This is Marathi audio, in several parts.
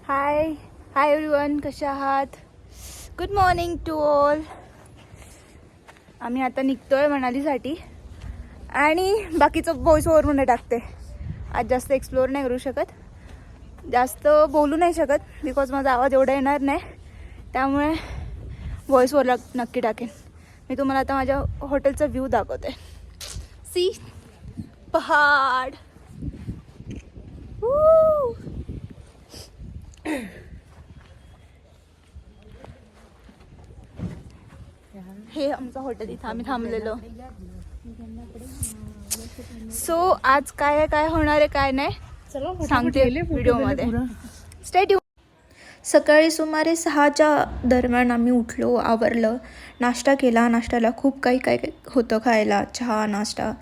हाय हाय एव्हरीवन, कशा आहात? Good morning to all. आम्ही आता निघतोय मनालीसाठी आणि बाकीचं व्हॉइस ओव्हरमध्ये टाकते. आज जास्त एक्सप्लोअर नाही करू शकत, जास्त बोलू नाही शकत बिकॉज माझा आवाज एवढा येणार नाही, त्यामुळे व्हॉइस ओव्हर नक्की टाकेन. मी तुम्हाला आता माझ्या हॉटेलचा व्ह्यू दाखवते. सी पहाड. हे आमचं हॉटेल, इथं आम्ही थांबलेलो. सो आज काय काय होणार आहे काय नाही सांगते व्हिडिओमध्ये. Stay tune. सकाळी सुमारे 6च्या दरम्यान आम्ही उठलो, आवरलं, नाश्ता केला. नाश्त्याला खूप काही काय होतं खायला, चहा नाश्ता,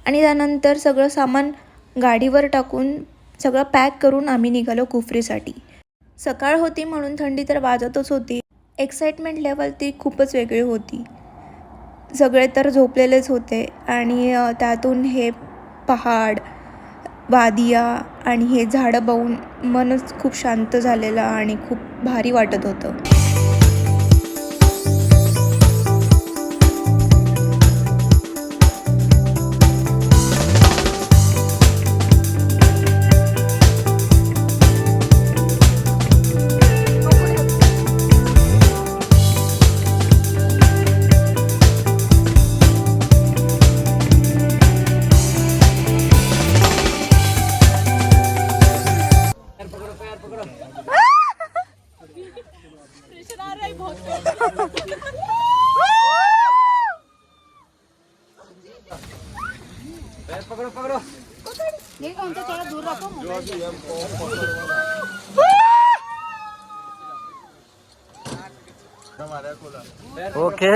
आणि त्यानंतर सगळं सामान गाडीवर टाकून सगळं पॅक करून आम्ही निघालो कुफरीसाठी. सकाळ होती म्हणून थंडी तर वाजतच होती. एक्साइटमेंट लेवल ती खूपच वेगळी होती. सगळे तर झोपलेलेच होते आणि त्यातून हे पहाड, वादिया आणि हे झाडं बघून मनच खूप शांत झालेलं आणि खूप भारी वाटत होतं. पकड़ो पकड़ो, ये कौन सा, थोड़ा दूर रखो. ओके.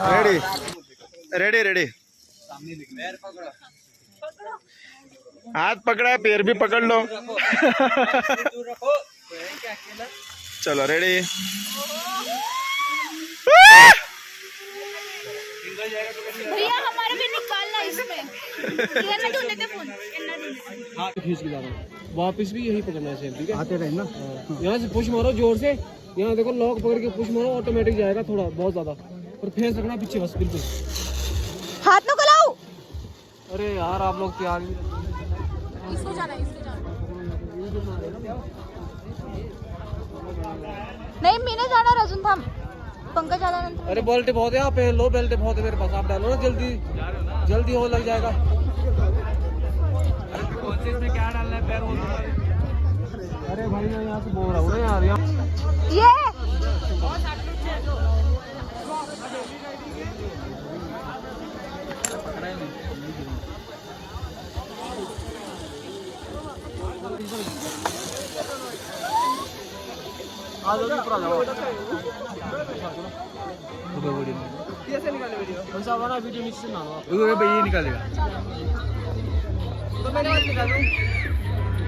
Ready ready ready. हाथ पकड़ा, पैर भी पकड़ लो. चलो रेडी. भैया हमारा भी निकालना इसमें. इधर ना ढूंढने दे फोन. हाँ खींच के लाना, वापस भी यही पकड़ना है सेम, ठीक है? आते रहना. यहाँ से पुश मारो जोर से, यहाँ देखो लॉक पकड़ के पुश मारो, ऑटोमेटिक जाएगा थोड़ा बहुत ज्यादा, और फेस रखना पीछे बस बिल्कुल. हाथ न गलाओ. अरे यार आप लोग तैयार नहीं. इसको जाना, इसको जाना. नहीं मी नाही जाणार अजून, थांब. पंकज आल्यानंतर. अरे बेल्ट बहुत है, आप लो बेल्ट बहुत है मेरे पास, आप डालो ना जल्दी जल्दी, हो लग जाएगा. में क्या डालना है पैर हो. अरे भाई मैं यहाँ से बोल रहा हूँ ना यार. ये कैसे निकाले वीडियो? कौन सा वाला वीडियो नीचे ना हो? ये निकालेगा. तो मैंने निकाल दूं.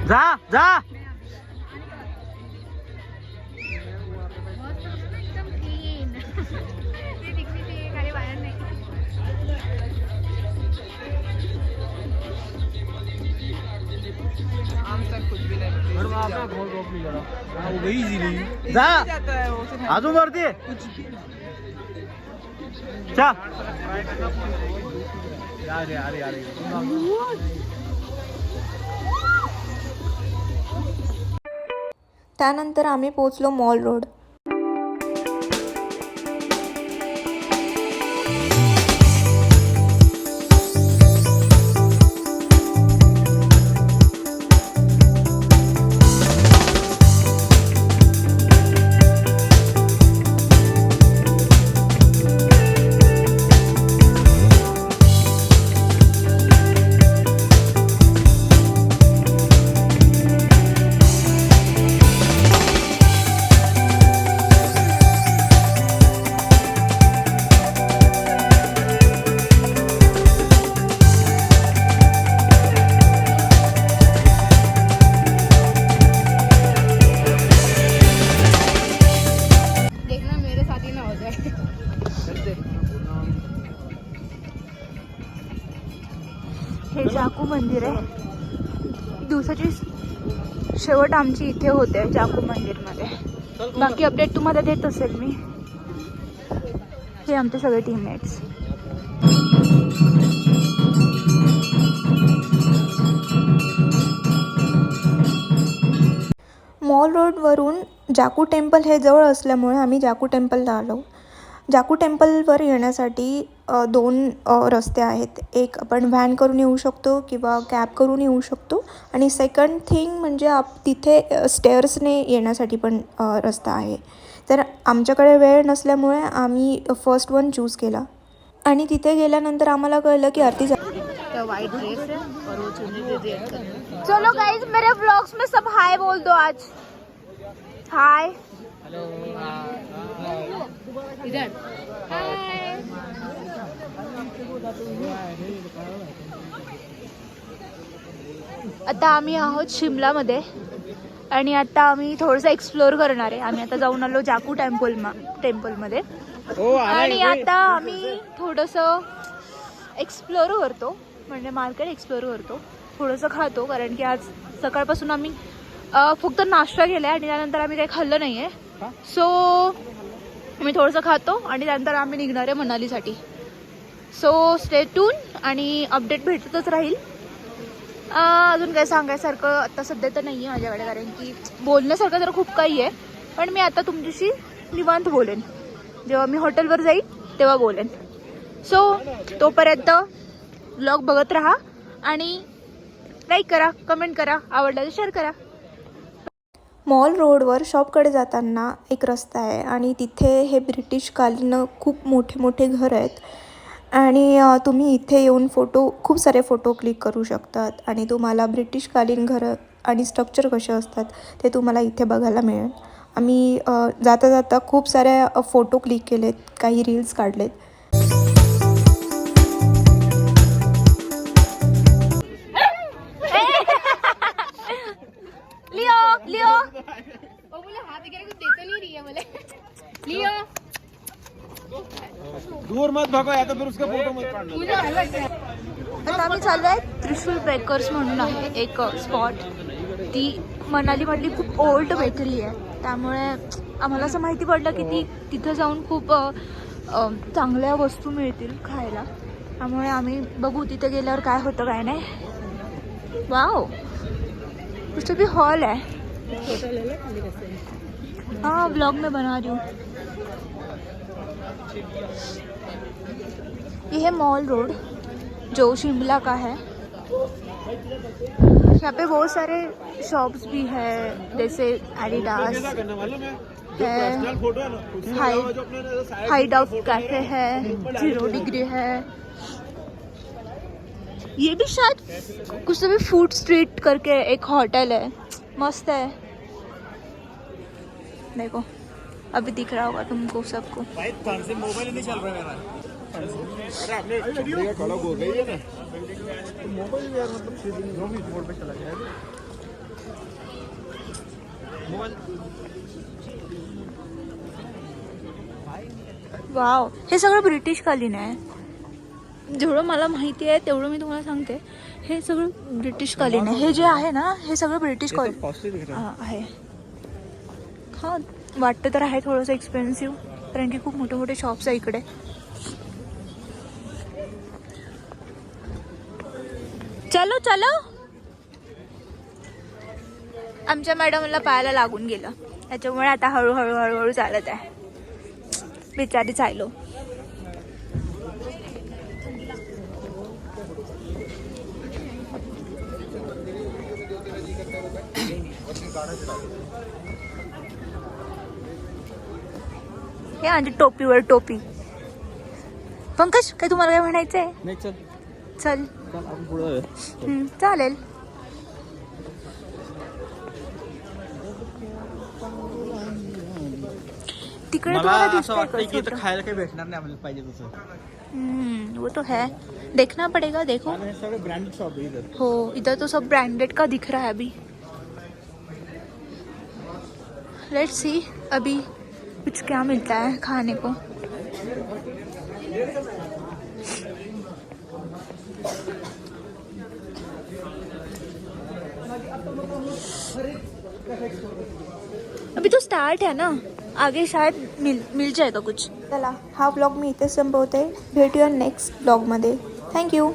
जा जा. एकदम क्लीन. ते दिखती थी खाली वायर नाही. आम तक कुछ भी नहीं. और वहाँ पे घोल रोप नहीं करा. वो गई इजीली. जा जाता है वो से. अजून वरती चा. यार यार यार. त्यानंतर आम्ही पोहोचलो मॉल रोड. हे जाकू मंदिर आहे. दिवसाची शेवट आमची इथे होते जाकू मंदिरमध्ये. बाकी अपडेट तुम्हाला देत असेल मी. हे आमचे सगळे टीममेट्स. मॉल रोडवरून जाकू टेम्पल हे जवळ असल्यामुळे आम्ही जाकू टेम्पलला आलो. जाकू टेम्पलवर येण्यासाठी 2 रस्ते आहेत. एक आपण व्हॅन करून येऊ शकतो किंवा कॅब करून येऊ शकतो आणि सेकंड थिंग म्हणजे तिथे स्टेअर्सने येण्यासाठी पण रस्ता आहे. तर आमच्याकडे वेळ नसल्यामुळे आम्ही फर्स्ट वन चूज केला आणि तिथे गेल्यानंतर आम्हाला कळलं की आरती चलो गाइस, मेरे व्लॉग्स में सब हाय बोल दो आज. हाय. इधर हाय. आता आम्ही आहोत शिमलामध्ये आणि आता आम्ही थोडंसं एक्सप्लोअर करणार आहे. आम्ही आता जाऊन आलो जाकू टेम्पलमध्ये आणि आता आम्ही थोडंसं एक्सप्लोअर करतो, म्हणजे मार्केट एक्सप्लोअर करतो, थोडंसं खातो, कारण की आज सकाळपासून आम्ही फक्त नाश्ता केला आहे आणि त्यानंतर आम्ही काही खाल्लं नाही आहे. सो आम्ही थोडंसं खातो आणि त्यानंतर आम्ही निघणार आहे मनालीसाठी. सो स्टे ट्यून आणि अपडेट भेटतच राहील. अजून काय सांगायसारखं आता सध्या तर नाही आहे माझ्याकडे, कारण की बोलण्यासारखं तर खूप काही आहे. पण मी आता तुमच्याशी निवांत बोलेन. जेव्हा मी हॉटेलवर जाईन तेव्हा बोलेन. सो तोपर्यंत व्लॉग बघत राहा आणि लाईक करा, कमेंट करा, आवडला तर शेअर करा. मॉल रोडवर शॉपकडे जाताना एक रस्ता आहे आणि तिथे हे ब्रिटिशकालीन खूप मोठे मोठे घर आहेत आणि तुम्ही इथे येऊन खूप सारे फोटो क्लिक करू शकतात आणि तुम्हाला ब्रिटिशकालीन घरं आणि स्ट्रक्चर कसे असतात ते तुम्हाला इथे बघायला मिळेल. आम्ही जाता जाता खूप साऱ्या फोटो क्लिक केलेत, काही रील्स काढलेत. लिओ वो बोले हाथ वगैरह कुछ देता नहीं रही है बोले. लिओ दूर मत भागो या तो फिर उसका फोटो मत काढना. आता आम्ही चाललो आहे त्रिशूल बेकर्स म्हणून आहे एक स्पॉट. ती मनालीमधली खूप ओल्ड बेकरी आहे, त्यामुळे आम्हाला असं माहिती पडलं की तिथं जाऊन खूप चांगल्या वस्तू मिळतील खायला. त्यामुळे आम्ही बघू तिथे गेल्यावर काय होतं काय नाही. वाव, कुछ भी हॉल है. हाँ, व्लॉग में बना रही हूँ. ये है मॉल रोड जो शिमला का है. यहाँ पे बहुत सारे शॉप्स भी है, जैसे एडिडास है, हाइड आउट कैफे है, 0 डिग्री है. ये भी शायद कुछ तो भी फूड स्ट्रीट करके एक होटल है, मस्त है. देखो अभी दिख रहा होगा तुमको सबको. मोबाइल नहीं चल रहा है मेरा. अरे आपने छतरी का कलर हो गई है ना, तो मोबाइल यार मतलब 2 मिनट मोड पे चला गया है मोबाइल. वाव, हे सगळं ब्रिटिशकालीन आहे. जेवढं मला माहिती आहे तेवढं मी तुम्हाला सांगते. हे सगळं ब्रिटिशकालीन आहे. हे जे आहे ना, हे सगळं ब्रिटिश आहे. हा, वाटतं तर आहे थोडंसं एक्सपेन्सिव्ह, कारण की खूप मोठे मोठे शॉप्स आहे इकडे. चलो चलो. आमच्या मॅडमला पायाला लागून गेलं, त्याच्यामुळे आता हळूहळू हळूहळू चालत आहे. बिचारी चाललो. हे म्हणजे टोपीवर टोपी. पंकज, काय तुम्हाला काय म्हणायचंय? नाही, चल चल आपण पुढे. चालेल. तिकडे तुम्हाला दिसतंय का छोटं? खायला काही भेटणार नाही आपल्याला पाहिजे तसं. वो तो है, देखना पड़ेगा. देखो सगळे ब्रँडेड शॉप आहे इधर. हो, इधर तो सब ब्रांडेड का दिख रहा है अभी. लेट्स सी अभी कुछ क्या मिलता है खाने को. अभी तो स्टार्ट है ना, आगे शायद मिल जाएगा कुछ. चला हा ब्लॉग मी इथे संपवते. भेटूया नेक्स्ट ब्लॉगमध्ये. थँक्यू.